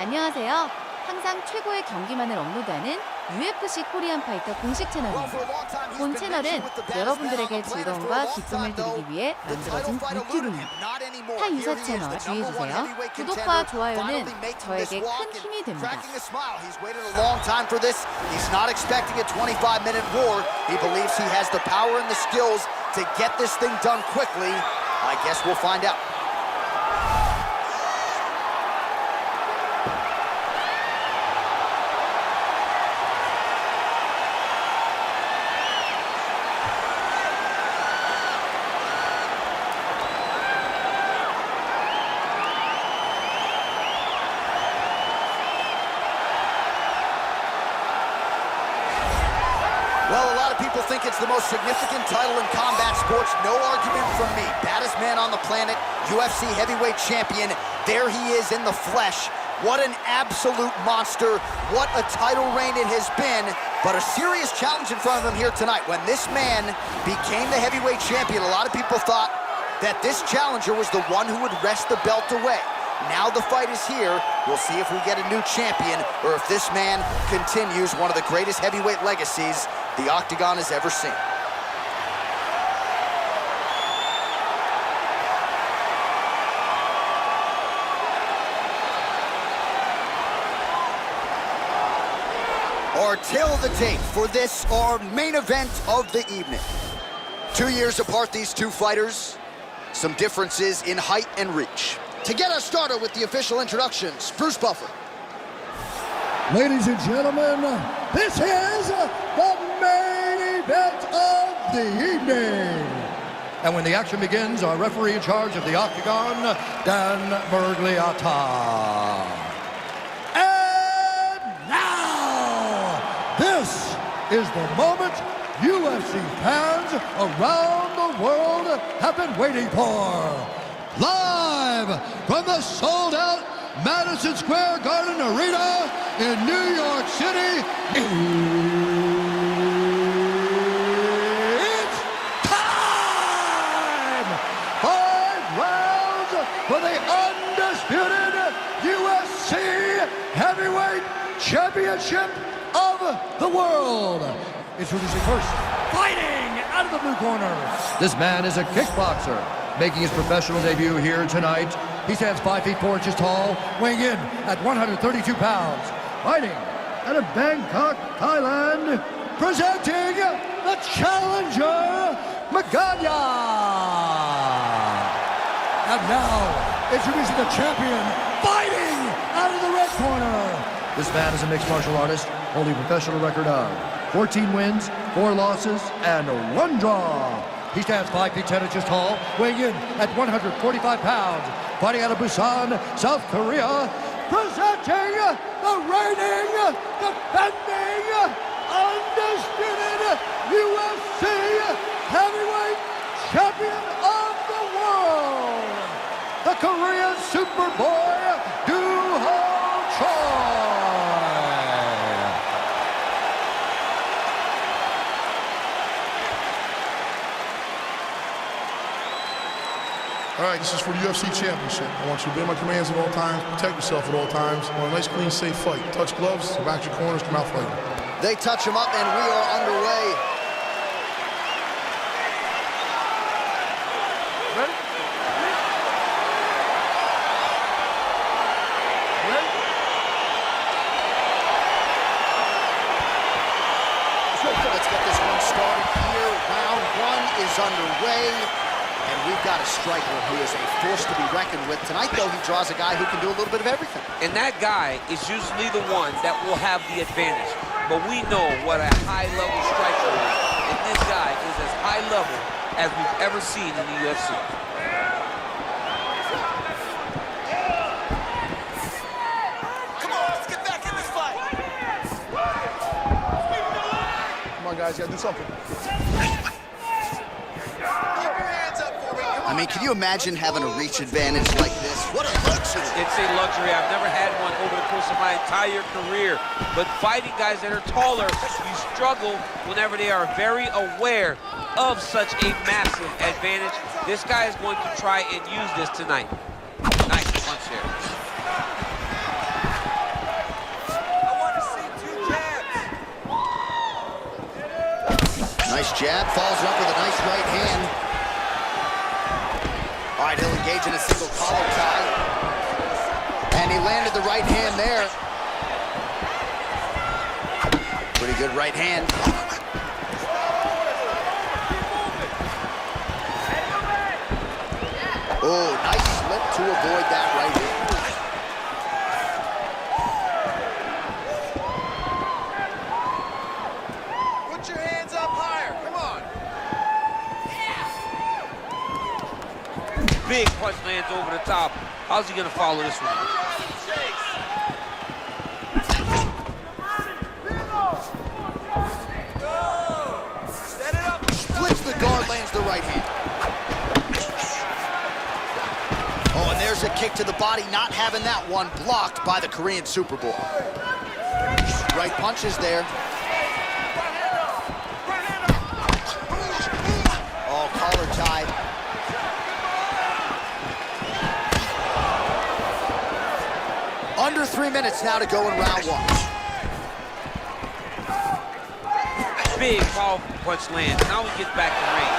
안녕하세요. 항상 최고의 경기만을 업로드하는 UFC 코리안파이터 공식 채널입니다. 본 채널은 여러분들에게 즐거움과 기쁨을 드리기 위해 만들어진 유튜브입니다. 타 유사 채널 주의해주세요. 구독과 좋아요는 저에게 큰 힘이 됩니다. Well, a lot of people think it's the most significant title in combat sports. No argument from me. Baddest man on the planet, UFC heavyweight champion. There he is in the flesh. What an absolute monster. What a title reign it has been. But a serious challenge in front of him here tonight. When this man became the heavyweight champion, a lot of people thought that this challenger was the one who would wrest the belt away. Now the fight is here. We'll see if we get a new champion or if this man continues one of the greatest heavyweight legacies the Octagon has ever seen. Our tale of the tape for this, our main event of the evening. 2 years apart, these two fighters. Some differences in height and reach. To get us started with the official introductions, Bruce Buffer. Ladies and gentlemen, this is the main event of the evening. And when the action begins, our referee in charge of the Octagon, Dan Bergliata. And now, this is the moment UFC fans around the world have been waiting for. Live from the sold-out Madison Square Garden Arena in New York City, it's time! 5 rounds for the undisputed UFC Heavyweight Championship of the world. Introducing first, fighting out of the blue corner. This man is a kickboxer, making his professional debut here tonight. He stands 5 feet 4 inches tall, weighing in at 132 pounds. Fighting out of Bangkok, Thailand, presenting the challenger, Magana. And now, introducing the champion, fighting out of the red corner. This man is a mixed martial artist, holding a professional record of 14 wins, 4 losses, and 1 draw. He stands 5 feet 10 inches tall, weighing in at 145 pounds. Fighting out of Busan, South Korea, presenting the reigning, defending, undisputed UFC heavyweight champion of the world, the Korean Superboy, Doo-Ho Choi. All right, this is for the UFC Championship. I want you to obey my commands at all times, protect yourself at all times. I want a nice, clean, safe fight. Touch gloves, back your corners, come out fighting. They touch him up and we are underway. Ready? Ready? Let's get this one started here. Round 1 is underway. And we've got a striker who is a force to be reckoned with. Tonight, though, he draws a guy who can do a little bit of everything. And that guy is usually the one that will have the advantage. But we know what a high-level striker is. And this guy is as high level as we've ever seen in the UFC. Come on, let's get back in this fight. Come on, guys, you gotta do something. I mean, can you imagine having a reach advantage like this? What a luxury. It's a luxury. I've never had one over the course of my entire career. But fighting guys that are taller, you struggle whenever they are very aware of such a massive advantage. This guy is going to try and use this tonight. Nice punch there. jab, follows up with a nice right hand. All right, he'll engage in a single collar tie. And he landed the right hand there. Pretty good right hand. Oh, nice slip to avoid that right hand. Put your hands up higher, come on. Big punch lands over the top. How's he gonna follow this one? Set it up. Splits the guard, lands the right hand. Oh, and there's a kick to the body, not having that one blocked by the Korean Super Bowl. Right punches there. Oh, collar tied. Under 3 minutes now to go in round one. Big, powerful punch lands. Now he gets back to ring.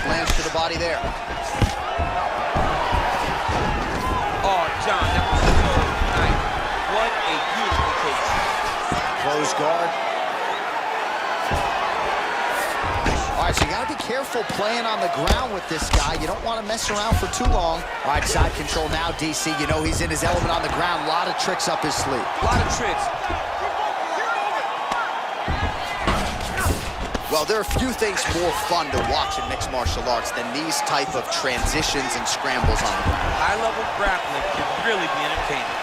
Lands to the body there. Oh, John, that was so nice. What a beautiful case. Close guard. All right, so you got to be careful playing on the ground with this guy. You don't want to mess around for too long. All right, side control now, DC. You know he's in his element on the ground. A lot of tricks up his sleeve. A lot of tricks. Well, there are few things more fun to watch in mixed martial arts than these type of transitions and scrambles on the ground. High-level grappling can really be entertaining.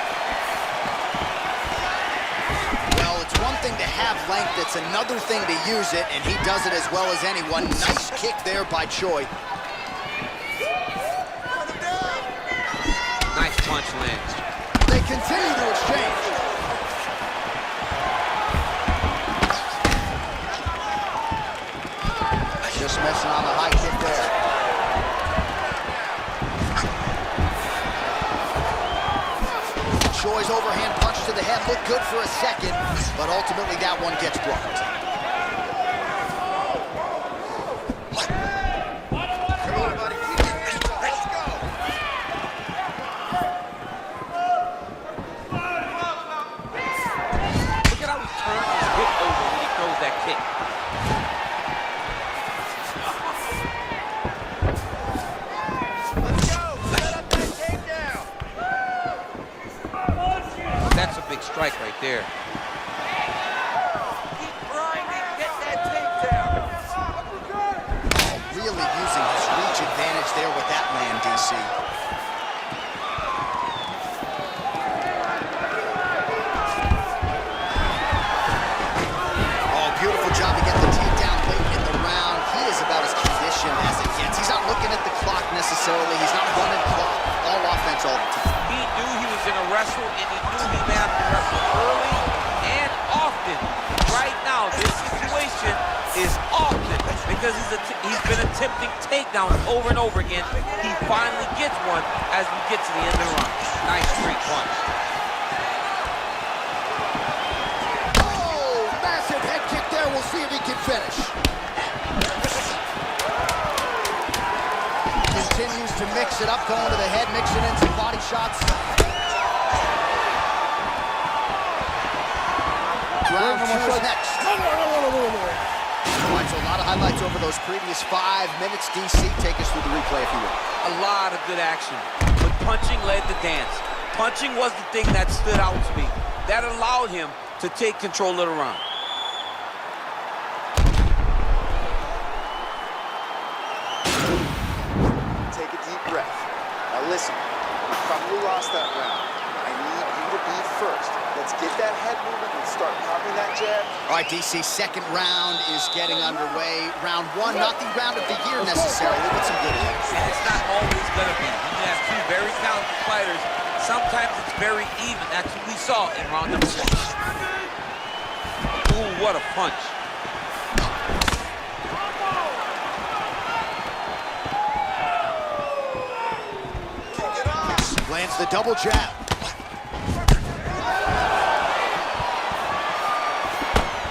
Well, it's one thing to have length, it's another thing to use it, and he does it as well as anyone. Nice kick there by Choi. Nice punch lands. They continue to exchange. Just missing on the high kick there. Choi's overhand punch to the head looked good for a second, but ultimately that one gets blocked. Come on, buddy. Keep your hands up. Let's go. Look at how he turns his hip over when he throws that kick. Let's go. Set up that takedown. That's a big strike right there. Keep grinding. Get that takedown. Really using his reach advantage there with that land, DC. Oh, beautiful job to get the takedown late in the round. He is about as conditioned as it gets. He's not looking at the clock necessarily. He's not running clock. All offense all the time. He knew he was in a wrestle, and he knew he may have to wrestle early and often. Right now, this situation is often because he's been attempting takedowns over and over again. He finally gets one as we get to the end of the round. Nice straight punch. Oh, massive head kick there. We'll see if he can finish. Continues to mix it up, going to the head, mixing in some body shots. Round two is next. All right, so a lot of highlights over those previous 5 minutes. DC, take us through the replay if you will. A lot of good action, but punching led the dance. Punching was the thing that stood out to me. That allowed him to take control of the round. Take a deep breath. Now listen, you probably lost that round. I need you to be first. Let's get that head moving and start popping that jab. All right, DC, second round is getting underway. Round one, not the round of the year necessarily, but some good hits. And it's not always going to be. When you have two very talented fighters, sometimes it's very even. That's what we saw in round number 1. Ooh, what a punch. Lands the double jab.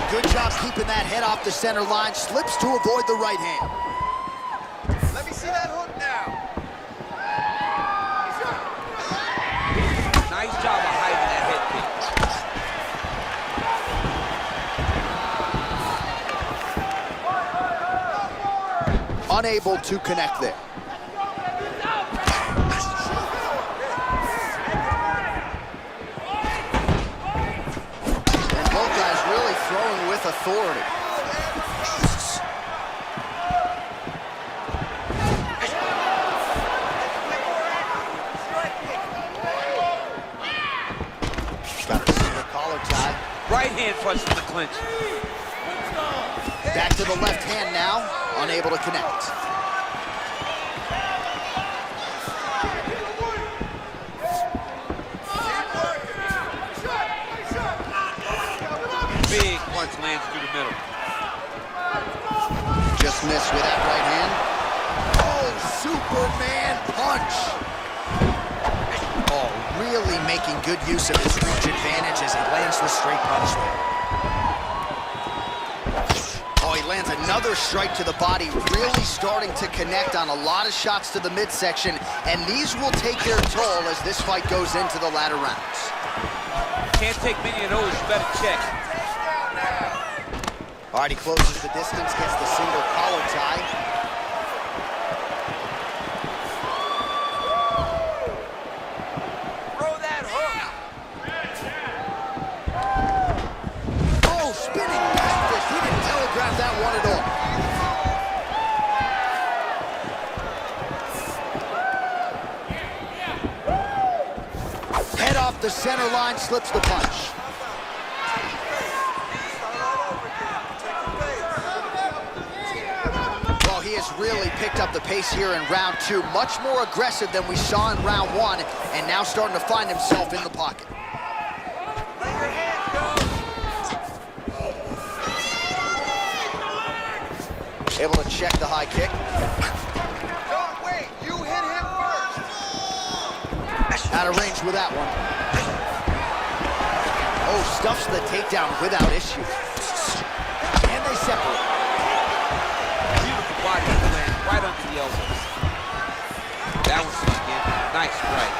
Good job keeping that head off the center line. Slips to avoid the right hand. Let me see that hook now. Nice job of hiding that head kick. Unable to connect there. And both guys really throwing with authority. Got a single collar tie. Right hand punch in the clinch. Back to the left hand now, unable to connect. Big punch lands through the middle. Just missed with that right hand. Oh, Superman punch. Oh, really making good use of his reach advantage as he lands the straight punch there. Oh, he lands another strike to the body, really starting to connect on a lot of shots to the midsection, and these will take their toll as this fight goes into the latter rounds. Can't take many of those, you better check. All right, he closes the distance, gets the single collar tie. Throw that hook. Oh, spinning back fist. He didn't telegraph that one at all. Head off the center line, slips the punch. Well, he has really picked up the pace here in round two. Much more aggressive than we saw in round one, and now starting to find himself in the pocket. Let your hands go. Able to check the high kick. Don't wait. You hit him first. Out of range with that one. Oh, stuffs the takedown without issue. And they separate. Beautiful body land right under the elbows. That was sunk in. Nice strike.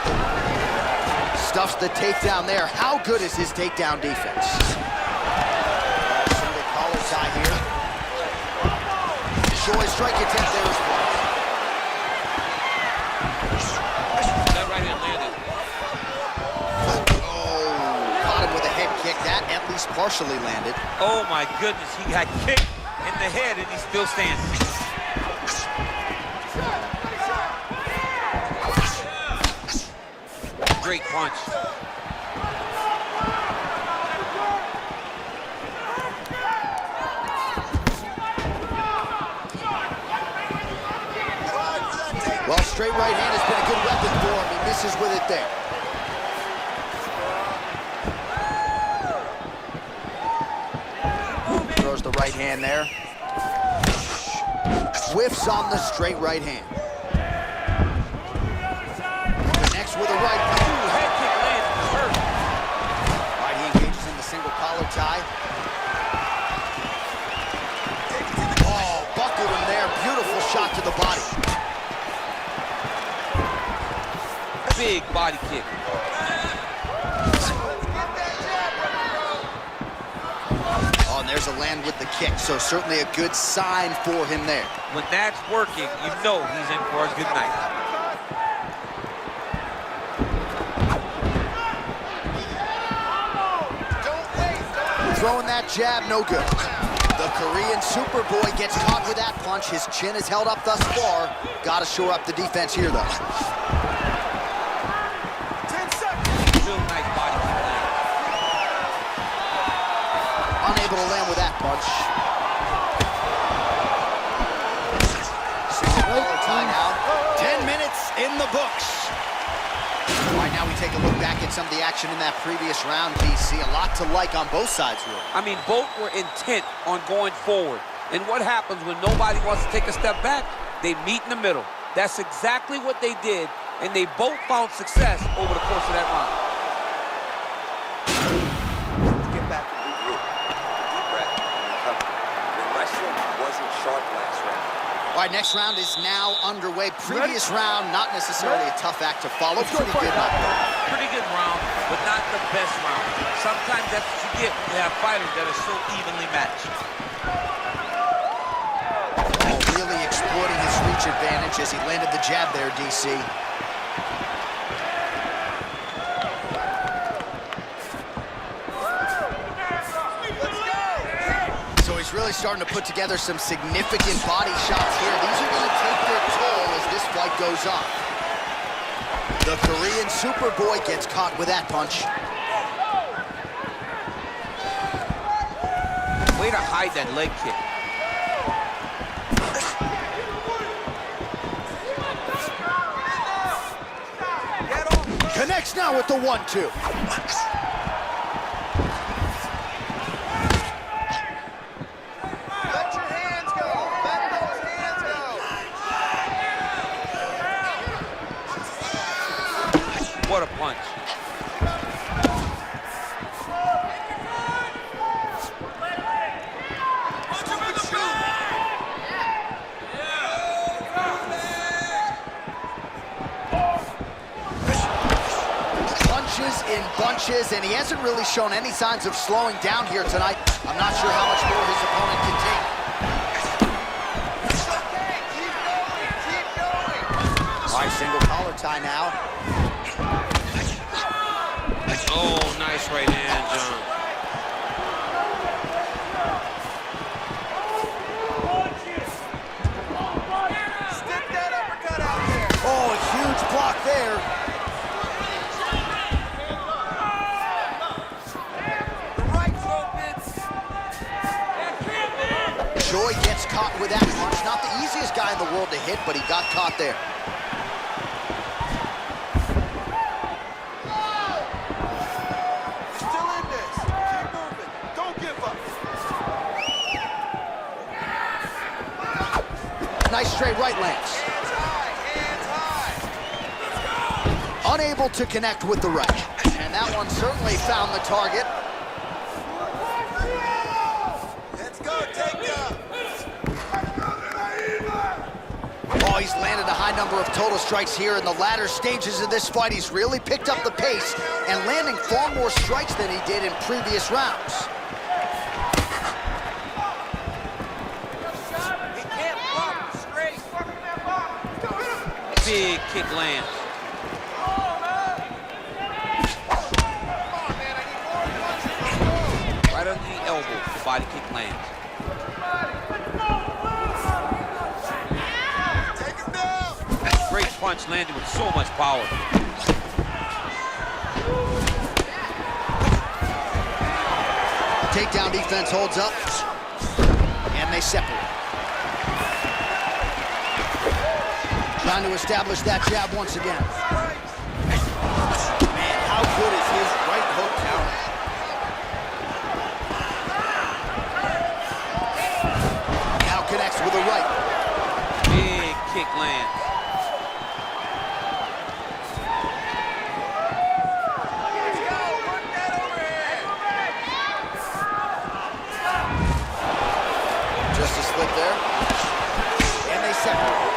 Stuffs the takedown there. How good is his takedown defense? Single collar tie here. Joy strike attempt there as well. That right hand landed. Oh, caught him with a head kick. That at least partially landed. Oh my goodness, he got kicked in the head and he's still standing. Great punch. Well, straight right hand has been a good weapon for him. He misses with it there. Throws the right hand there. Whiffs on the straight right hand. Connects with a right. Ooh, head kick lands. Perfect. All right, he engages in the single collar tie. Oh, buckled him there. Beautiful shot to the body. Big body kick. Oh, and there's a land with the kick, so certainly a good sign for him there. When that's working, you know he's in for a good night. Throwing that jab, no good. The Korean Superboy gets caught with that punch. His chin is held up thus far. Got to shore up the defense here, though. 10 seconds. Real nice body kick land. Unable to land with that punch. Single collar tie now. 10 minutes in the books. All right, now we take a look back at some of the action in that previous round, DC. A lot to like on both sides, really. I mean, both were intent on going forward. And what happens when nobody wants to take a step back? They meet in the middle. That's exactly what they did, and they both found success over the course of that round. Get back and regroup. Deep breath. right, next round is now underway. Previous round, not necessarily a tough act to follow. Pretty good knockdown. Pretty good round, but not the best round. Sometimes that's what you get when you have fighters that are so evenly matched. Oh, really exploiting his reach advantage as he landed the jab there, DC. So he's really starting to put together some significant body shots here. These are going to take their toll as this fight goes on. The Korean Superboy gets caught with that punch. Way to hide that leg kick. Connects now with the 1-2. Let your hands go. Let those hands go. What a punch. Punches in bunches, and he hasn't really shown any signs of slowing down here tonight. I'm not sure how much more his opponent can take. It's okay. Keep going. Keep going. All right, single collar tie now. Oh, nice right hand, John. Stick that uppercut out there. Oh, a huge block there. The right's open. Joy gets caught with that punch. Not the easiest guy in the world to hit, but he got caught there. Still in this. Keep moving. Don't give up. Nice straight right lands. Hands high. Hands high. Unable to connect with the right. And that one certainly found the target. Let's go. Take up. Oh, he's landed a high number of total strikes here in the latter stages of this fight. He's really picked up the pace and landing far more strikes than he did in previous rounds. He can't block straight. Big kick lands. Right on the elbow, the body kick lands. Take him down. Great punch landed with so much power. Takedown defense holds up, and they separate. Trying to establish that jab once again. Man, how good is his right hook counter? Now connects with a right. Big kick lands. Let's go. Work that overhead. Just a slip there. And they separate.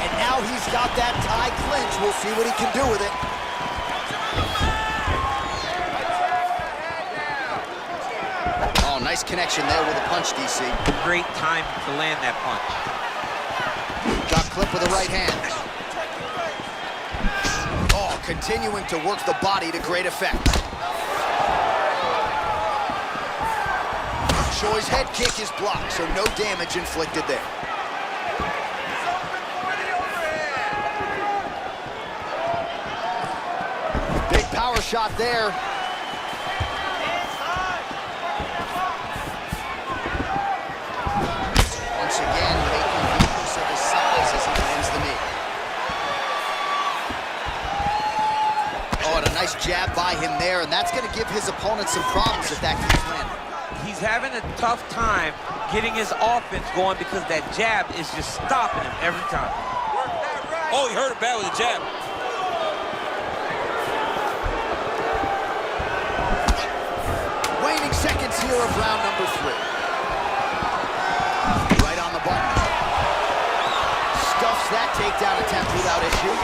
And now he's got that tie clinch. We'll see what he can do with it. Oh, nice connection there with a punch, DC. Great time to land that punch. Got clipped with the right hand. Oh, continuing to work the body to great effect. Choi's head kick is blocked, so no damage inflicted there. Big power shot there. Once again, making use of his size as he lands the knee. Oh, and a nice jab by him there, and that's going to give his opponent some problems if that keeps landing. He's having a tough time getting his offense going because that jab is just stopping him every time. Oh, he hurt it bad with the jab. Waning seconds here of round number 3. Right on the button. issue.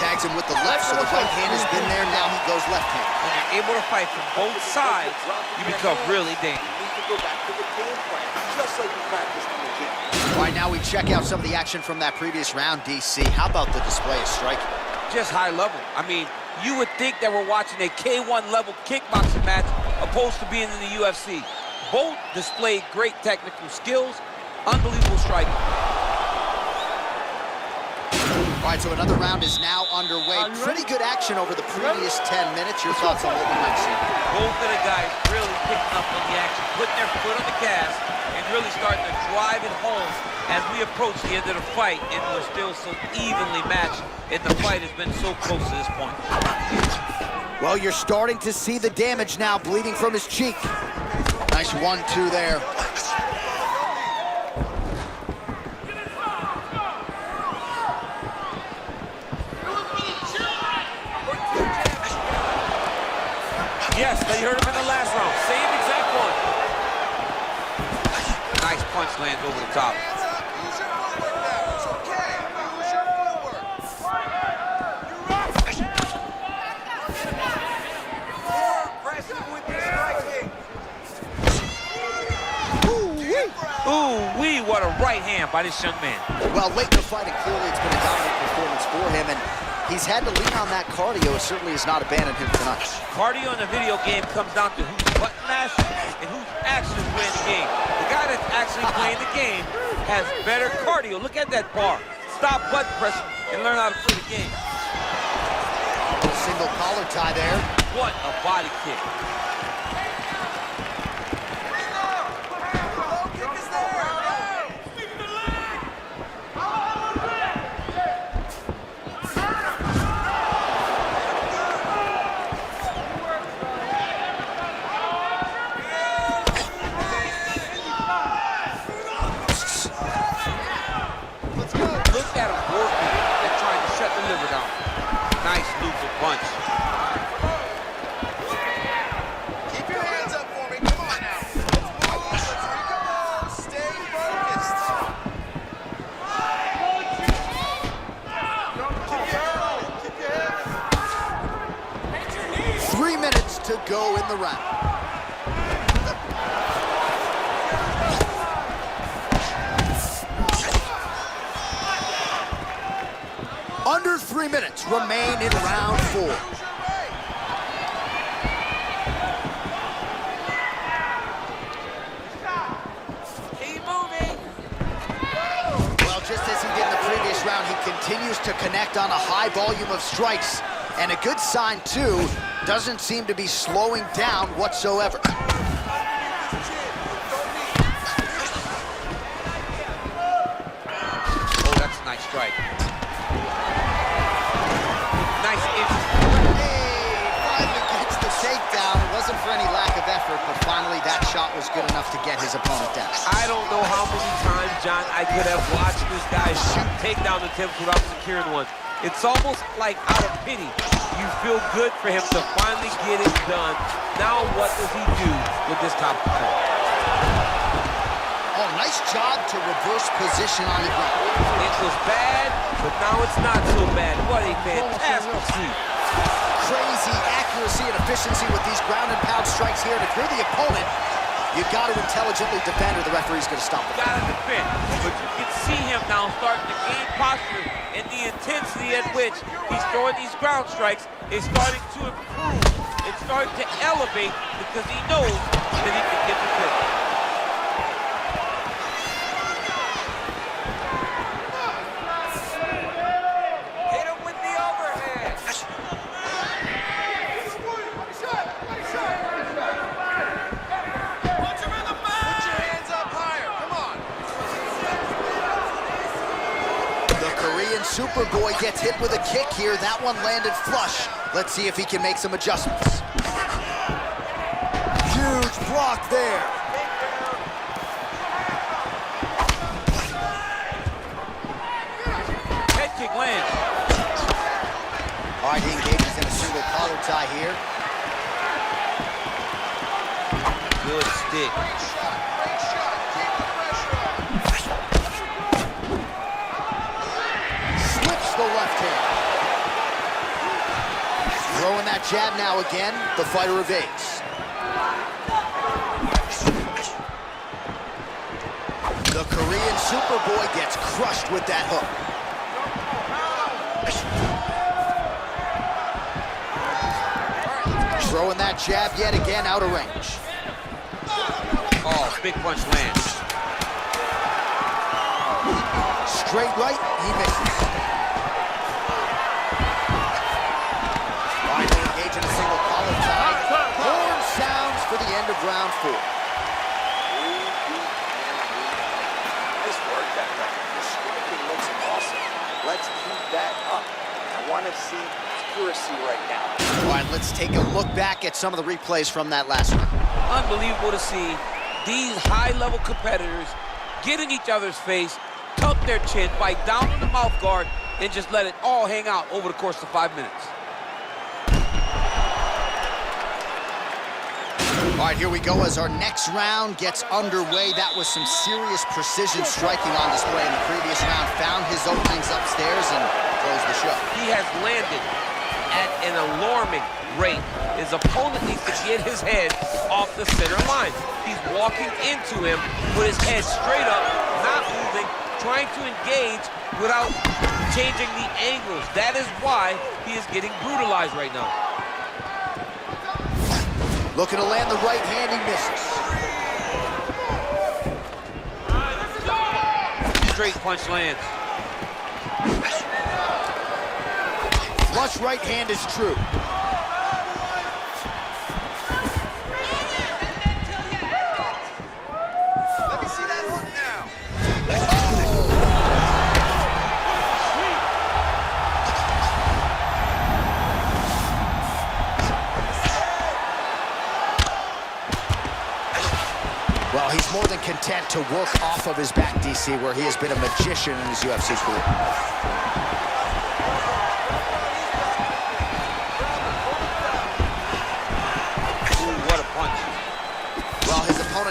Tags him with the left, so the right hand has been there. Now he goes left hand. When you're able to fight from both sides, you become really dangerous. You need to go back to the game plan, just like you practiced in the gym. All right, now we check out some of the action from that previous round, DC. How about the display of striking? Just high level. I mean, you would think that we're watching a K1 level kickboxing match opposed to being in the UFC. Both displayed great technical skills, unbelievable striking. All right, so another round is now underway. Pretty good action over the previous 10 minutes. Your thoughts on what we might see? Both of the guys really picking up on the action, putting their foot on the gas, and really starting to drive it home as we approach the end of the fight, and we're still so evenly matched, and the fight has been so close to this point. Well, you're starting to see the damage now, bleeding from his cheek. Nice 1-2 there. Yes, they heard him in the last round. Same exact one. Nice punch lands over the top. Use your footwork now. It's okay. Use your footwork. More aggressive with your striking. Ooh-wee, what a right hand by this young man. Well, late in the fight, and clearly it's been a dominant performance for him, and he's had to lean on that cardio. It certainly has not abandoned him tonight. Cardio in the video game comes down to who's button mashing and who's actually playing the game. The guy that's actually playing the game has better cardio. Look at that bar. Stop button pressing and learn how to play the game. Single collar tie there. What a body kick. Look at him working and trying to shut the liver down. Nice looping punch. Keep your hands up for me. Come on now. Let's recompose. Stay focused. Keep your head on it. Keep your head. 3 minutes to go in the round. Under 3 minutes remain in round 4. Keep moving. Well, just as he did in the previous round, he continues to connect on a high volume of strikes. And a good sign, too, doesn't seem to be slowing down whatsoever. Oh, that's a nice strike. Nice instant. Hey, finally gets the takedown. It wasn't for any lack of effort, but finally that shot was good enough to get his opponent down. I don't know how many times, John, I could have watched this guy shoot takedown attempts without securing one. It's almost like out of pity. You feel good for him to finally get it done. Now what does he do with this top control? Oh, nice job to reverse position on the ground. It was bad, but now it's not so bad. What a fantastic sweep. Crazy accuracy and efficiency with these ground and pound strikes here. And if you're the opponent, you've got to intelligently defend or the referee's going to stop it. Got to defend, but you can see him now starting to gain posture, and the intensity at which he's throwing these ground strikes is starting to improve. It's starting to elevate because he knows that he can get the finish. Hit him with the overhead. Put your hands up higher. Come on. The Korean Superboy gets hit with a kick here. That one landed flush. Let's see if he can make some adjustments. Huge block there. Head kick lands. All right, he engages in a single collar tie here. Good stick. Great shot. Great shot. Keep the pressure on. Slips the left hand. Throwing that jab now again. The fighter evades. The Korean Superboy gets crushed with that hook. Throwing that jab yet again out of range. Oh, big punch lands. Straight right, he misses. Finally engaging a single collar tie. Horn sounds for the end of round 4. Nice work that time. The striking looks awesome. Let's keep that up. I want to see accuracy right now. All right, let's take a look back at some of the replays from that last round. Unbelievable to see these high-level competitors get in each other's face, tuck their chin, bite down on the mouth guard, and just let it all hang out over the course of 5 minutes. All right, here we go as our next round gets underway. That was some serious precision striking on display in the previous round. Found his openings upstairs and closed the show. He has landed at an alarming rate. His opponent needs to get his head off the center line. He's walking into him with his head straight up, not moving, trying to engage without changing the angles. That is why he is getting brutalized right now. Looking to land the right hand, he misses. Straight punch lands. Flush right hand is true. Let me see that hook now. Well, he's more than content to work off of his back, DC, where he has been a magician in his UFC career.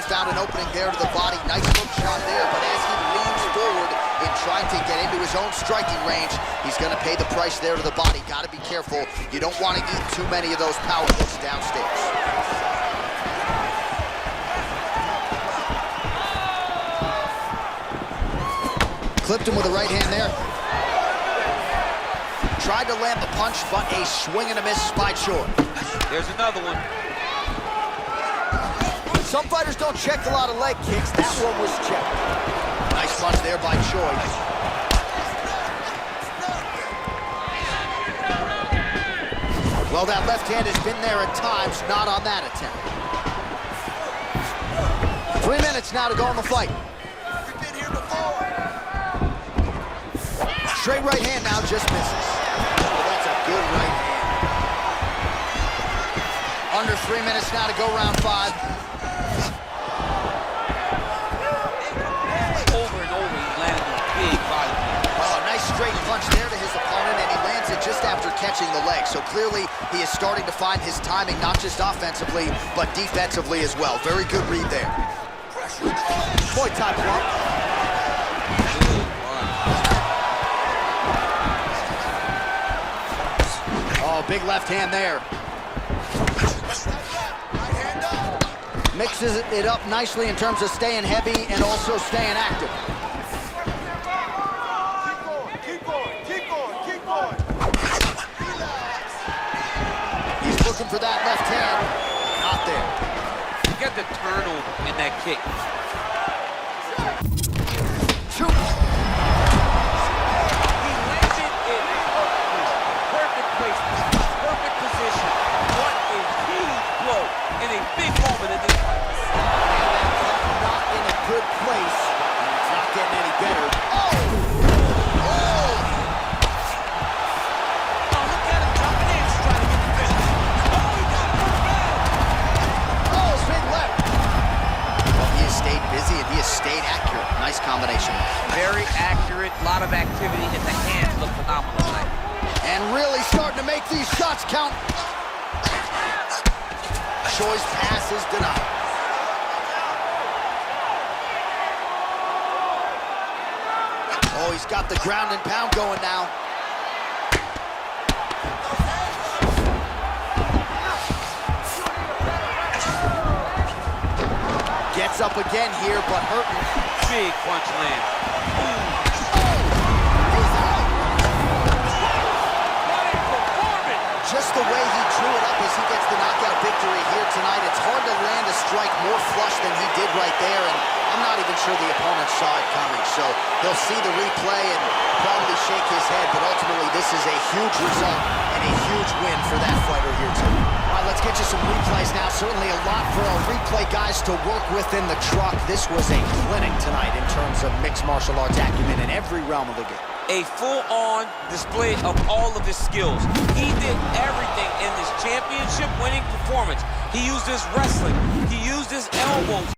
Found an opening there to the body. Nice hook shot there, but as he leans forward in trying to get into his own striking range, he's going to pay the price there to the body. Got to be careful. You don't want to eat too many of those power hooks downstairs. Clipped him with a right hand there. Tried to land the punch, but a swing and a miss, spied short. There's another one. Some fighters don't check a lot of leg kicks. That one was checked. Nice punch there by Choi. Well, that left hand has been there at times, not on that attempt. 3 minutes now to go in the fight. We've been here before. Straight right hand now, just misses. Well, that's a good right hand. Under 3 minutes now to go round 5. Straight punch there to his opponent, and he lands it just after catching the leg. So clearly, he is starting to find his timing, not just offensively, but defensively as well. Very good read there. Muay Thai plump. Oh, big left hand there. Mixes it up nicely in terms of staying heavy and also staying active. Looking for that left hand, not there. Look at the turnover in that kick. Two. He landed it perfect placement, perfect position. What a huge blow in a big moment in this fight. Not in a good place, and it's not getting any better. Oh! Busy, and he has stayed accurate. Nice combination. Very accurate, a lot of activity, and the hands look phenomenal tonight. And really starting to make these shots count. Choi's pass is denied. Oh, he's got the ground and pound going now. up again here, but hurting. Big punch land. Just the way he drew it up as he gets the knockout victory here tonight. It's hard to land a strike more flush than he did right there, and I'm not even sure the opponent saw it coming. So he'll see the replay and probably shake his head, but ultimately this is a huge result and a huge win for that fighter here tonight. All right, let's get you some replays now. Certainly a lot for our replay guys to work with in the truck. This was a clinic tonight in terms of mixed martial arts acumen in every realm of the game. A full-on display of all of his skills. He did everything in this championship-winning performance. He used his wrestling. He used his elbows.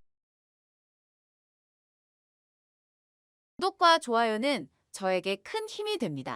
구독과 좋아요는 저에게 큰 힘이 됩니다.